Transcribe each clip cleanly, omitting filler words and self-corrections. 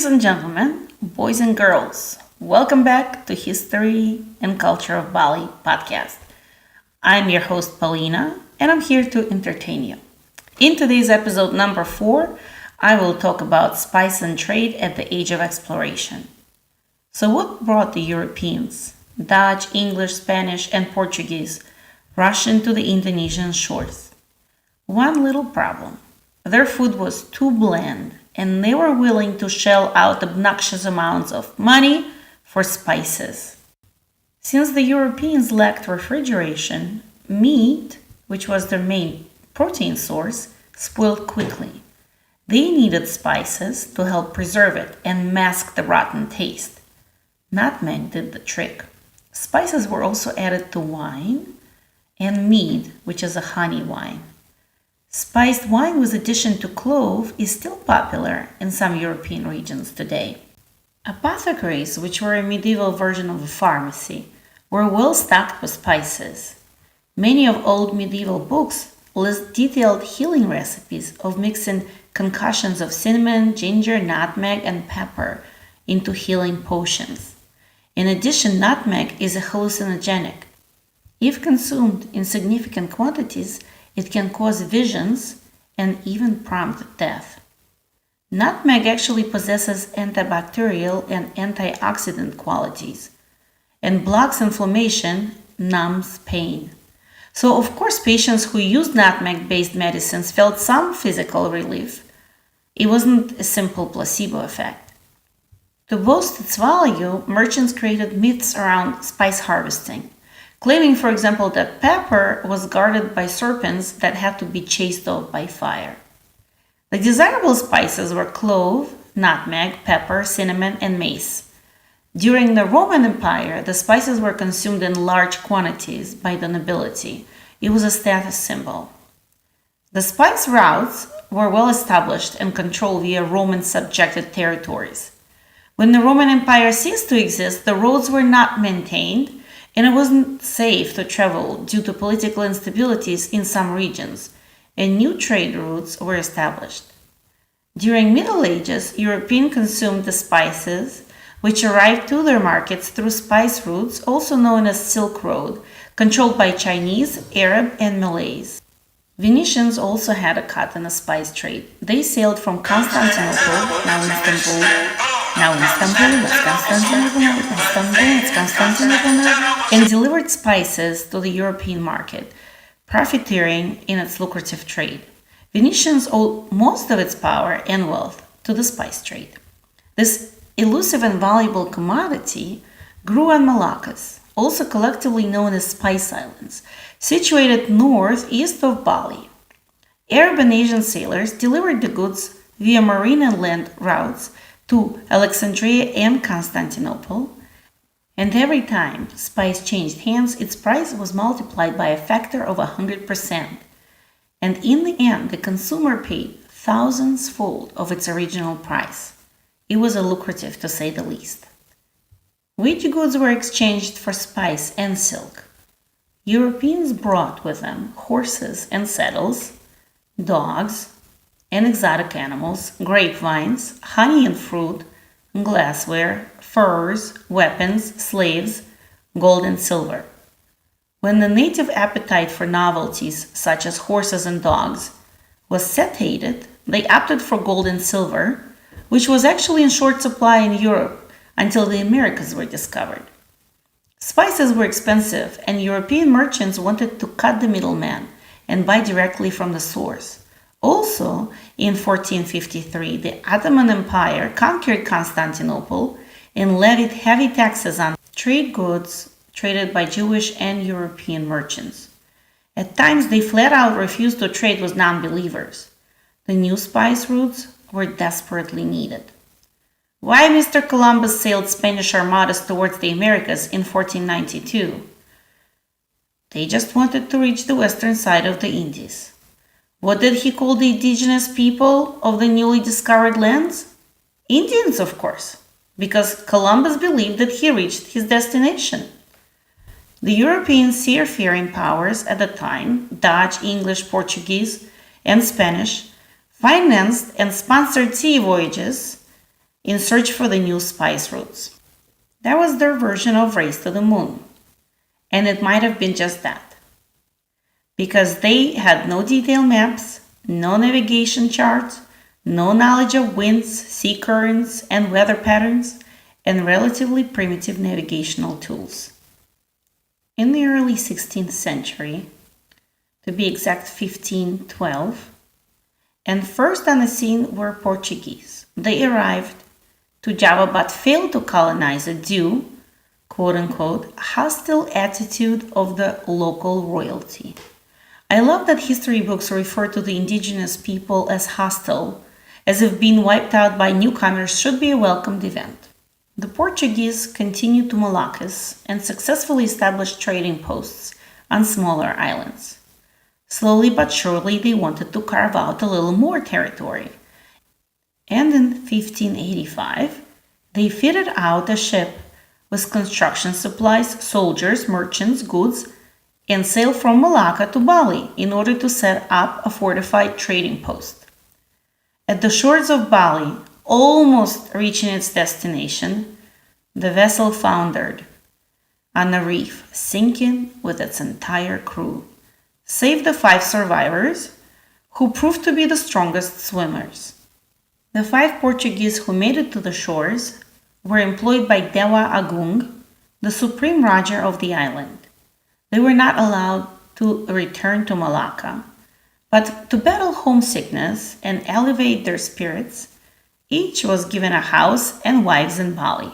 and gentlemen, boys and girls, welcome back to History and Culture of Bali podcast. I'm your host Paulina, and I'm here to entertain you. In today's episode number 4, I will talk about spice and trade at the age of exploration. So what brought the Europeans, Dutch, English, Spanish, and Portuguese, rushing to the Indonesian shores? One little problem. Their food was too bland, and they were willing to shell out obnoxious amounts of money for spices. Since the Europeans lacked refrigeration, meat, which was their main protein source, spoiled quickly. They needed spices to help preserve it and mask the rotten taste. Nutmeg did the trick. Spices were also added to wine and mead, which is a honey wine. Spiced wine with addition to clove is still popular in some European regions today. Apothecaries, which were a medieval version of a pharmacy, were well stocked with spices. Many of old medieval books list detailed healing recipes of mixing concoctions of cinnamon, ginger, nutmeg, and pepper into healing potions. In addition, nutmeg is a hallucinogenic. If consumed in significant quantities, it can cause visions and even prompt death. Nutmeg actually possesses antibacterial and antioxidant qualities and blocks inflammation, numbs pain. So, of course, patients who used nutmeg-based medicines felt some physical relief. It wasn't a simple placebo effect. To boost its value, merchants created myths around spice harvesting, claiming, for example, that pepper was guarded by serpents that had to be chased off by fire. The desirable spices were clove, nutmeg, pepper, cinnamon, and mace. During the Roman Empire, the spices were consumed in large quantities by the nobility. It was a status symbol. The spice routes were well established and controlled via Roman subjected territories. When the Roman Empire ceased to exist, the roads were not maintained, and it wasn't safe to travel due to political instabilities in some regions, and new trade routes were established. During Middle Ages, Europeans consumed the spices, which arrived to their markets through spice routes, also known as Silk Road, controlled by Chinese, Arab, and Malays. Venetians also had a cut in the spice trade. They sailed from Constantinople, now Constantinople, and delivered spices to the European market, profiteering in its lucrative trade. Venetians owed most of its power and wealth to the spice trade. This elusive and valuable commodity grew on Moluccas, also collectively known as Spice Islands, situated northeast of Bali. Arab and Asian sailors delivered the goods via marine and land routes to Alexandria and Constantinople, and every time spice changed hands, its price was multiplied by a factor of 100%. And in the end, the consumer paid thousands-fold of its original price. It was a lucrative, to say the least. Which goods were exchanged for spice and silk? Europeans brought with them horses and saddles, dogs and exotic animals, grapevines, honey and fruit, glassware, furs, weapons, slaves, gold and silver. When the native appetite for novelties, such as horses and dogs, was satiated, they opted for gold and silver, which was actually in short supply in Europe until the Americas were discovered. Spices were expensive, and European merchants wanted to cut the middleman and buy directly from the source. Also, in 1453, the Ottoman Empire conquered Constantinople and levied heavy taxes on trade goods traded by Jewish and European merchants. At times, they flat out refused to trade with non-believers. The new spice routes were desperately needed. Why Mr. Columbus sailed Spanish armadas towards the Americas in 1492? They just wanted to reach the western side of the Indies. What did he call the indigenous people of the newly discovered lands? Indians, of course, because Columbus believed that he reached his destination. The European seafaring powers at the time, Dutch, English, Portuguese, and Spanish, financed and sponsored sea voyages in search for the new spice routes. That was their version of Race to the Moon. And it might have been just that. Because they had no detailed maps, no navigation charts, no knowledge of winds, sea currents, and weather patterns, and relatively primitive navigational tools. In the early 16th century, to be exact 1512, and first on the scene were Portuguese. They arrived to Java but failed to colonize it due, quote-unquote, hostile attitude of the local royalty. I love that history books refer to the indigenous people as hostile, as if being wiped out by newcomers should be a welcomed event. The Portuguese continued to Moluccas and successfully established trading posts on smaller islands. Slowly but surely they wanted to carve out a little more territory. And in 1585, they fitted out a ship with construction supplies, soldiers, merchants, goods, and sailed from Malacca to Bali in order to set up a fortified trading post. At the shores of Bali, almost reaching its destination, the vessel foundered on a reef, sinking with its entire crew, save the 5 survivors, who proved to be the strongest swimmers. The 5 Portuguese who made it to the shores were employed by Dewa Agung, the supreme Raja of the island. They were not allowed to return to Malacca, but to battle homesickness and elevate their spirits, each was given a house and wives in Bali.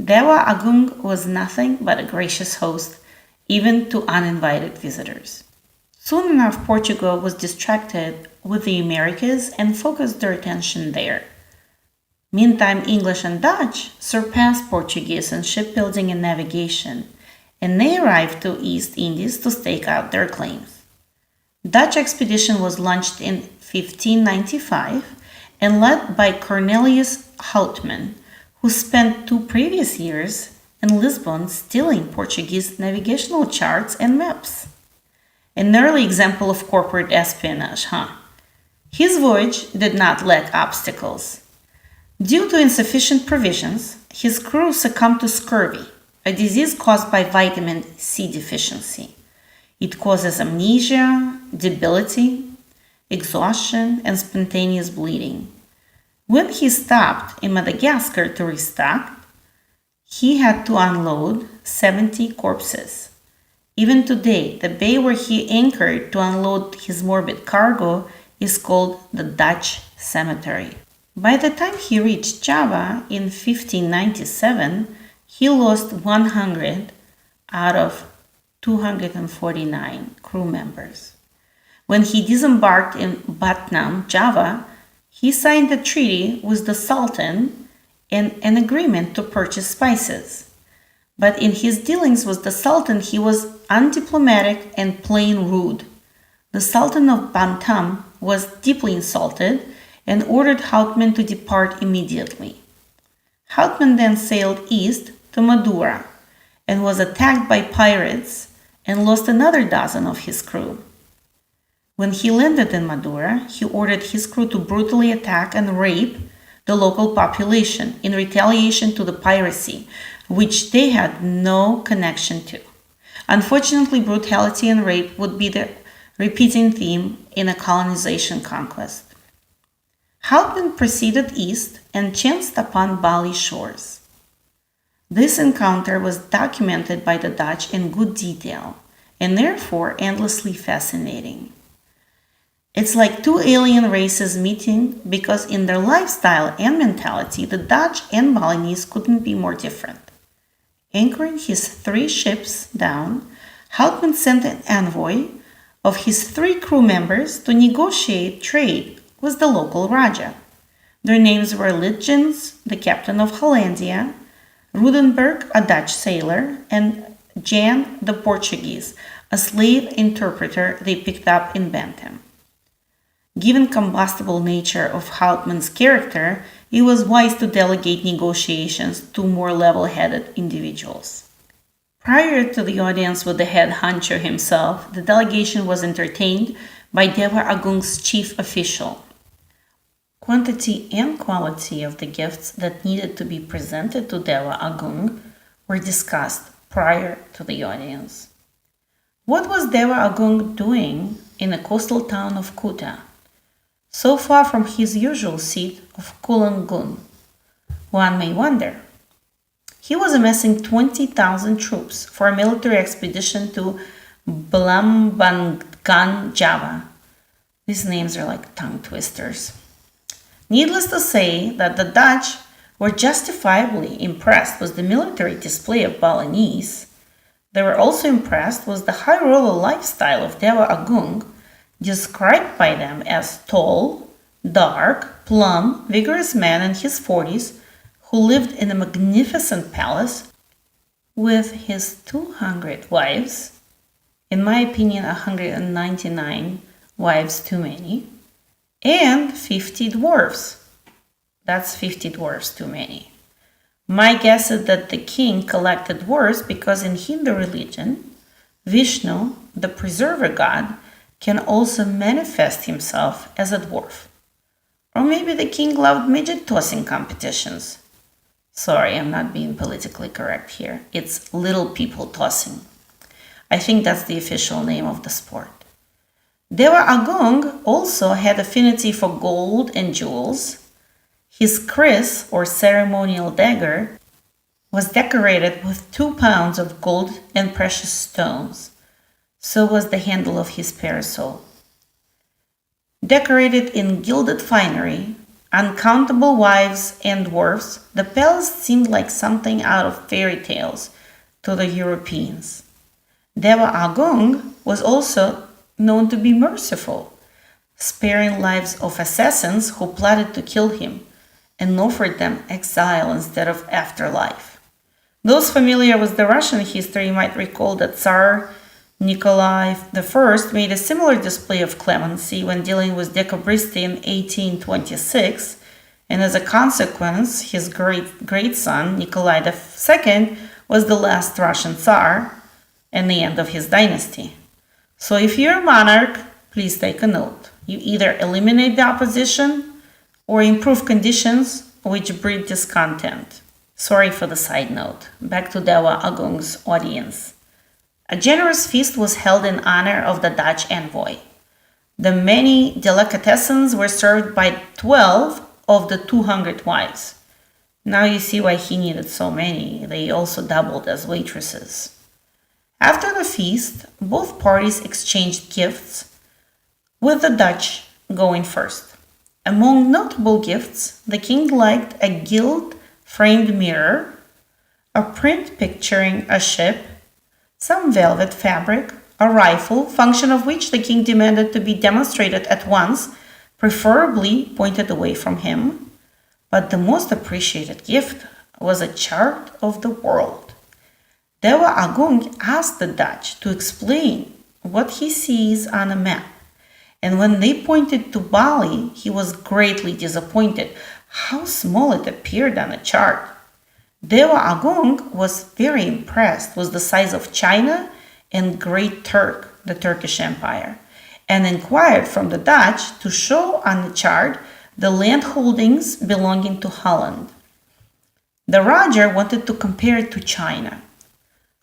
Dewa Agung was nothing but a gracious host, even to uninvited visitors. Soon enough, Portugal was distracted with the Americas and focused their attention there. Meantime, English and Dutch surpassed Portuguese in shipbuilding and navigation, and they arrived to East Indies to stake out their claims. Dutch expedition was launched in 1595 and led by Cornelius Houtman, who spent 2 previous years in Lisbon stealing Portuguese navigational charts and maps. An early example of corporate espionage, huh? His voyage did not lack obstacles. Due to insufficient provisions, his crew succumbed to scurvy, a disease caused by vitamin C deficiency. It causes amnesia, debility, exhaustion, and spontaneous bleeding. When he stopped in Madagascar to restock, he had to unload 70 corpses. Even today, the bay where he anchored to unload his morbid cargo is called the Dutch Cemetery. By the time he reached Java in 1597, he lost 100 out of 249 crew members. When he disembarked in Batnam, Java, he signed a treaty with the Sultan and an agreement to purchase spices. But in his dealings with the Sultan, he was undiplomatic and plain rude. The Sultan of Bantam was deeply insulted and ordered Houtman to depart immediately. Houtman then sailed east to Madura and was attacked by pirates and lost another dozen of his crew. When he landed in Madura, he ordered his crew to brutally attack and rape the local population in retaliation to the piracy, which they had no connection to. Unfortunately, brutality and rape would be the repeating theme in a colonization conquest. Houtman proceeded east and chanced upon Bali shores. This encounter was documented by the Dutch in good detail and therefore endlessly fascinating. It's like 2 alien races meeting because in their lifestyle and mentality, the Dutch and Balinese couldn't be more different. Anchoring his 3 ships down, Houtman sent an envoy of his 3 crew members to negotiate trade with the local Raja. Their names were Litjens, the captain of Hollandia, Rudenberg, a Dutch sailor, and Jan the Portuguese, a slave interpreter they picked up in Bantam. Given combustible nature of Houtman's character, it was wise to delegate negotiations to more level-headed individuals. Prior to the audience with the head honcho himself, the delegation was entertained by Dewa Agung's chief official, Quantity and quality of the gifts that needed to be presented to Dewa Agung were discussed prior to the audience. What was Dewa Agung doing in the coastal town of Kuta, so far from his usual seat of Kulanggun? One may wonder. He was amassing 20,000 troops for a military expedition to Belambangan, Java. These names are like tongue twisters. Needless to say that the Dutch were justifiably impressed with the military display of Balinese. They were also impressed with the high roller lifestyle of Dewa Agung, described by them as tall, dark, plump, vigorous man in his 40s who lived in a magnificent palace with his 200 wives, in my opinion 199 wives too many, and 50 dwarfs. That's 50 dwarfs too many. My guess is that the king collected dwarfs because in Hindu religion, Vishnu, the preserver god, can also manifest himself as a dwarf. Or maybe the king loved midget tossing competitions. Sorry, I'm not being politically correct here. It's little people tossing. I think that's the official name of the sport. Dewa Agung also had affinity for gold and jewels. His kris, or ceremonial dagger, was decorated with 2 pounds of gold and precious stones. So was the handle of his parasol. Decorated in gilded finery, uncountable wives and dwarfs, the palace seemed like something out of fairy tales to the Europeans. Dewa Agung was also known to be merciful, sparing lives of assassins who plotted to kill him and offered them exile instead of afterlife. Those familiar with the Russian history might recall that Tsar Nikolai I made a similar display of clemency when dealing with Decobristi in 1826, and as a consequence, his great-son Nikolai II was the last Russian Tsar and the end of his dynasty. So if you're a monarch, please take a note. You either eliminate the opposition or improve conditions which breed discontent. Sorry for the side note. Back to Dewa Agung's audience. A generous feast was held in honor of the Dutch envoy. The many delicatessens were served by 12 of the 200 wives. Now you see why he needed so many. They also doubled as waitresses. After the feast, both parties exchanged gifts, with the Dutch going first. Among notable gifts, the king liked a gilt-framed mirror, a print picturing a ship, some velvet fabric, a rifle, function of which the king demanded to be demonstrated at once, preferably pointed away from him. But the most appreciated gift was a chart of the world. Dewa Agung asked the Dutch to explain what he sees on a map, and when they pointed to Bali, he was greatly disappointed how small it appeared on the chart. Dewa Agung was very impressed with the size of China and Great Turk, the Turkish Empire, and inquired from the Dutch to show on the chart the land holdings belonging to Holland. The Raja wanted to compare it to China.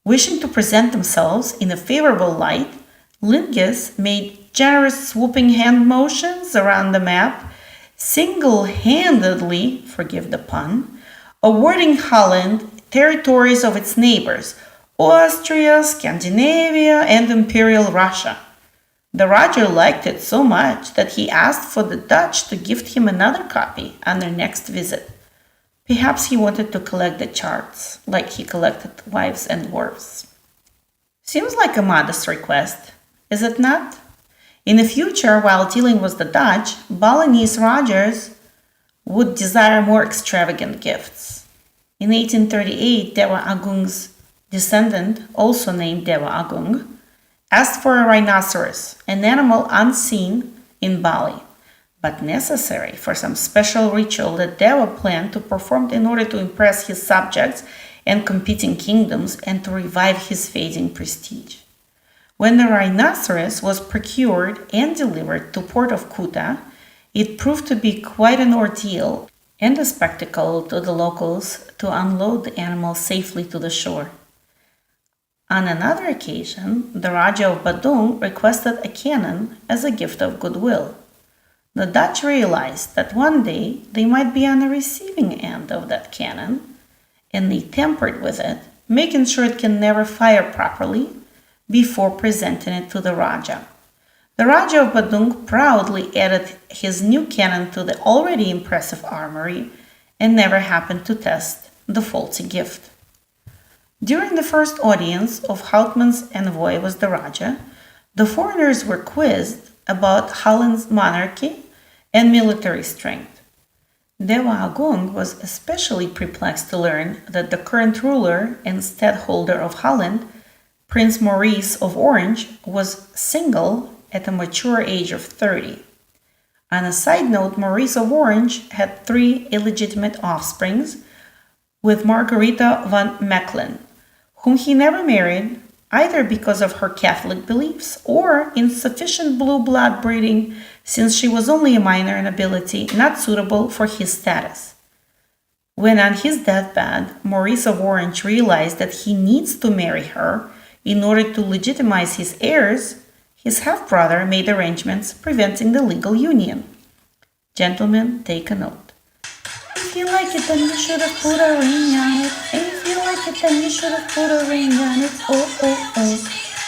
Wishing to present themselves in a favorable light, Lingis made generous swooping hand motions around the map, single-handedly, forgive the pun, awarding Holland territories of its neighbors, Austria, Scandinavia, and Imperial Russia. The Raja liked it so much that he asked for the Dutch to gift him another copy on their next visit. Perhaps he wanted to collect the charts, like he collected wives and dwarfs. Seems like a modest request, is it not? In the future, while dealing with the Dutch, Balinese Rajas would desire more extravagant gifts. In 1838, Dewa Agung's descendant, also named Dewa Agung, asked for a rhinoceros, an animal unseen in Bali, but necessary for some special ritual that Dewa planned to perform in order to impress his subjects and competing kingdoms and to revive his fading prestige. When the rhinoceros was procured and delivered to port of Kuta, It proved to be quite an ordeal and a spectacle to the locals to unload the animals safely to the shore. On another occasion, the Raja of Badung requested a cannon as a gift of goodwill. The Dutch realized that one day they might be on the receiving end of that cannon, and they tampered with it, making sure it can never fire properly before presenting it to the Raja. The Raja of Badung proudly added his new cannon to the already impressive armory and never happened to test the faulty gift. During the first audience of Houtman's envoy was the Raja, the foreigners were quizzed about Holland's monarchy and military strength. Dewa Agung was especially perplexed to learn that the current ruler and stadtholder of Holland, Prince Maurice of Orange, was single at a mature age of 30. On a side note, Maurice of Orange had 3 illegitimate offsprings with Margaretha van Mechelen, whom he never married, either because of her Catholic beliefs or insufficient blue blood breeding, since she was only a minor in ability, not suitable for his status. When on his deathbed, Maurice of Orange realized that he needs to marry her in order to legitimize his heirs, his half-brother made arrangements preventing the legal union. Gentlemen, take a note. If you like it, then you should have put a ring on it. If you like it, then you should have put a ring on it. Oh, oh, oh,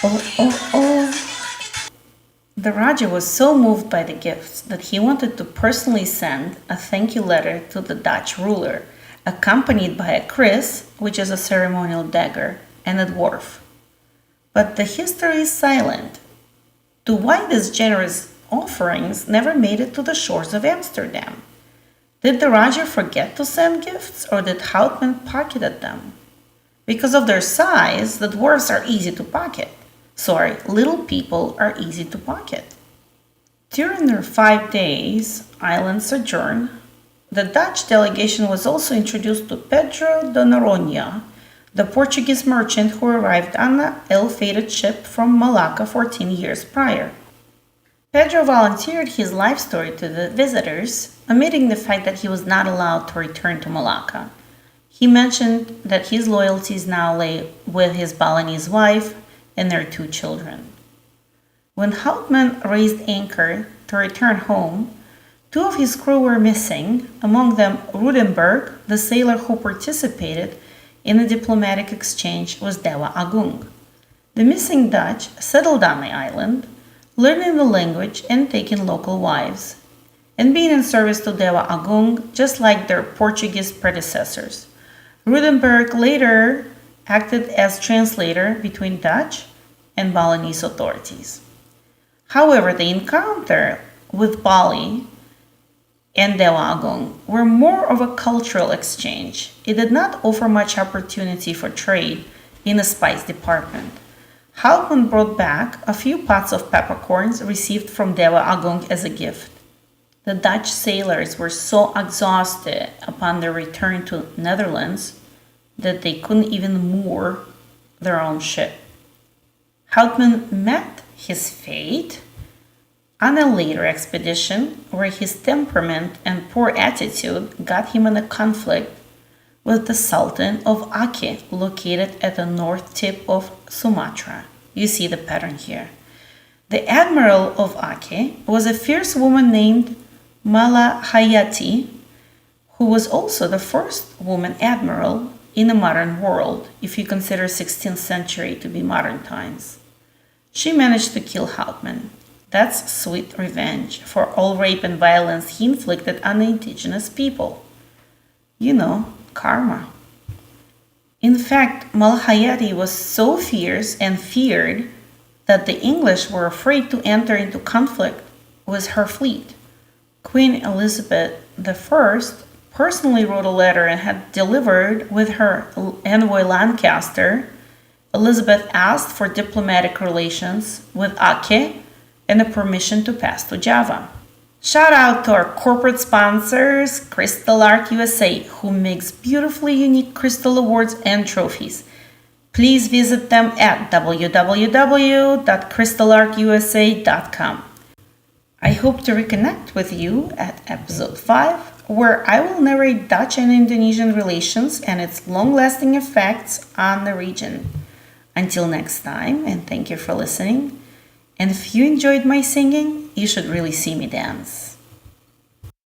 oh, oh, oh. The Raja was so moved by the gifts that he wanted to personally send a thank you letter to the Dutch ruler, accompanied by a kris, which is a ceremonial dagger, and a dwarf. But the history is silent to why these generous offerings never made it to the shores of Amsterdam. Did the Raja forget to send gifts, or did Houtman pocketed them? Because of their size, the dwarfs are easy to pocket. Sorry, little people are easy to pocket. During their 5 days island sojourn, the Dutch delegation was also introduced to Pedro de Noronha, the Portuguese merchant who arrived on an ill-fated ship from Malacca 14 years prior. Pedro volunteered his life story to the visitors, omitting the fact that he was not allowed to return to Malacca. He mentioned that his loyalties now lay with his Balinese wife and their 2 children. When Houtman raised anchor to return home, 2 of his crew were missing, among them Rudenberg, the sailor who participated in a diplomatic exchange with Dewa Agung. The missing Dutch settled on the island, learning the language and taking local wives, and being in service to Dewa Agung just like their Portuguese predecessors. Rudenberg later acted as translator between Dutch and Balinese authorities. However, the encounter with Bali and Dewa Agung were more of a cultural exchange. It did not offer much opportunity for trade in the spice department. Houtman brought back a few pots of peppercorns received from Dewa Agung as a gift. The Dutch sailors were so exhausted upon their return to Netherlands that they couldn't even moor their own ship. Houtman met his fate on a later expedition where his temperament and poor attitude got him in a conflict with the Sultan of Aceh, located at the north tip of Sumatra. You see the pattern here. The Admiral of Aceh was a fierce woman named Mala Hayati, who was also the first woman admiral in the modern world, if you consider 16th century to be modern times. She managed to kill Houtman. That's sweet revenge for all rape and violence he inflicted on the indigenous people. You know, karma. In fact, Malhayati was so fierce and feared that the English were afraid to enter into conflict with her fleet. Queen Elizabeth I personally wrote a letter and had delivered with her envoy Lancaster. Elizabeth asked for diplomatic relations with Aceh and a permission to pass to Java. Shout out to our corporate sponsors, Crystal Art USA, who makes beautifully unique crystal awards and trophies. Please visit them at www.crystalartusa.com. I hope to reconnect with you at episode 5, where I will narrate Dutch and Indonesian relations and its long lasting effects on the region. Until next time, and thank you for listening. And if you enjoyed my singing, you should really see me dance.